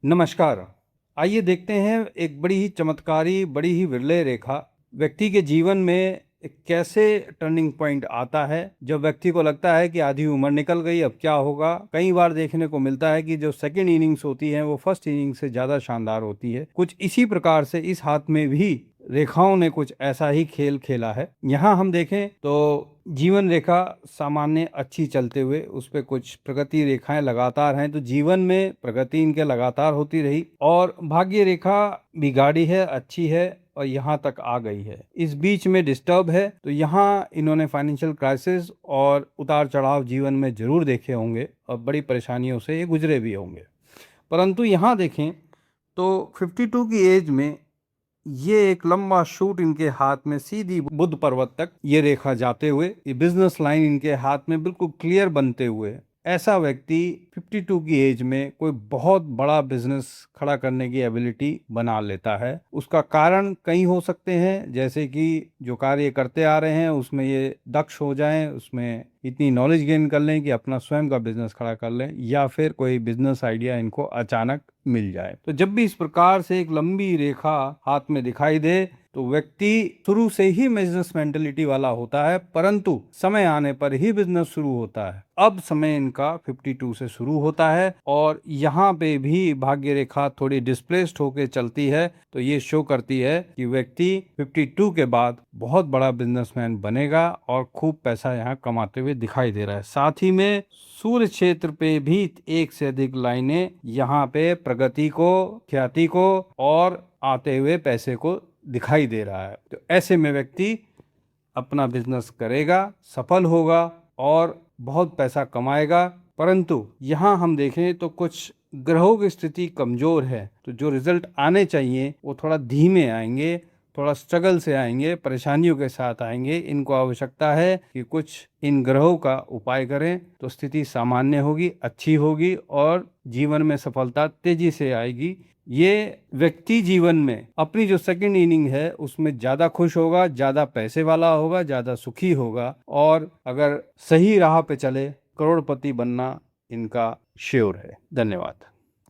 नमस्कार। आइए देखते हैं एक बड़ी ही चमत्कारी, बड़ी ही विरले रेखा व्यक्ति के जीवन में एक कैसे टर्निंग पॉइंट आता है। जब व्यक्ति को लगता है कि आधी उम्र निकल गई, अब क्या होगा। कई बार देखने को मिलता है कि जो सेकंड इनिंग्स होती है वो फर्स्ट इनिंग्स से ज़्यादा शानदार होती है। कुछ इसी प्रकार से इस हाथ में भी रेखाओं ने कुछ ऐसा ही खेल खेला है। यहाँ हम देखें तो जीवन रेखा सामान्य अच्छी चलते हुए उस पर कुछ प्रगति रेखाएं लगातार हैं, तो जीवन में प्रगति इनके लगातार होती रही। और भाग्य रेखा भी गाढ़ी है, अच्छी है और यहाँ तक आ गई है। इस बीच में डिस्टर्ब है, तो यहाँ इन्होंने फाइनेंशियल क्राइसिस और उतार चढ़ाव जीवन में जरूर देखे होंगे और बड़ी परेशानियों से ये गुजरे भी होंगे। परंतु यहाँ देखें तो 52 की एज में ये एक लंबा शूट इनके हाथ में सीधी बुध पर्वत तक ये रेखा जाते हुए, ये बिजनेस लाइन इनके हाथ में बिल्कुल क्लियर बनते हुए, ऐसा व्यक्ति 52 की एज में कोई बहुत बड़ा बिजनेस खड़ा करने की एबिलिटी बना लेता है। उसका कारण कई हो सकते हैं, जैसे कि जो कार्य करते आ रहे हैं उसमें ये दक्ष हो जाएं, उसमें इतनी नॉलेज गेन कर लें कि अपना स्वयं का बिजनेस खड़ा कर लें, या फिर कोई बिजनेस आइडिया इनको अचानक मिल जाए। तो जब भी इस प्रकार से एक लंबी रेखा हाथ में दिखाई दे तो व्यक्ति शुरू से ही बिजनेस मेंटेलिटी वाला होता है, परंतु समय आने पर ही बिजनेस शुरू होता है। अब समय इनका 52 से शुरू होता है और यहाँ पे भी भाग्य रेखा थोड़ी डिस्प्लेस्ड होकर चलती है, तो ये शो करती है कि व्यक्ति 52 के बाद बहुत बड़ा बिजनेसमैन बनेगा और खूब पैसा यहाँ कमाते हुए दिखाई दे रहा है। साथ ही में सूर्य क्षेत्र पे भी एक से अधिक लाइनें यहाँ पे प्रगति को, ख्याति को और आते हुए पैसे को दिखाई दे रहा है। तो ऐसे में व्यक्ति अपना बिजनेस करेगा, सफल होगा और बहुत पैसा कमाएगा। परंतु यहाँ हम देखें तो कुछ ग्रहों की स्थिति कमजोर है, तो जो रिजल्ट आने चाहिए वो थोड़ा धीमे आएंगे, थोड़ा स्ट्रगल से आएंगे, परेशानियों के साथ आएंगे। इनको आवश्यकता है कि कुछ इन ग्रहों का उपाय करें तो स्थिति सामान्य होगी, अच्छी होगी और जीवन में सफलता तेजी से आएगी। ये व्यक्ति जीवन में अपनी जो सेकंड इनिंग है उसमें ज्यादा खुश होगा, ज्यादा पैसे वाला होगा, ज्यादा सुखी होगा और अगर सही राह पे चले करोड़पति बनना इनका श्योर है। धन्यवाद।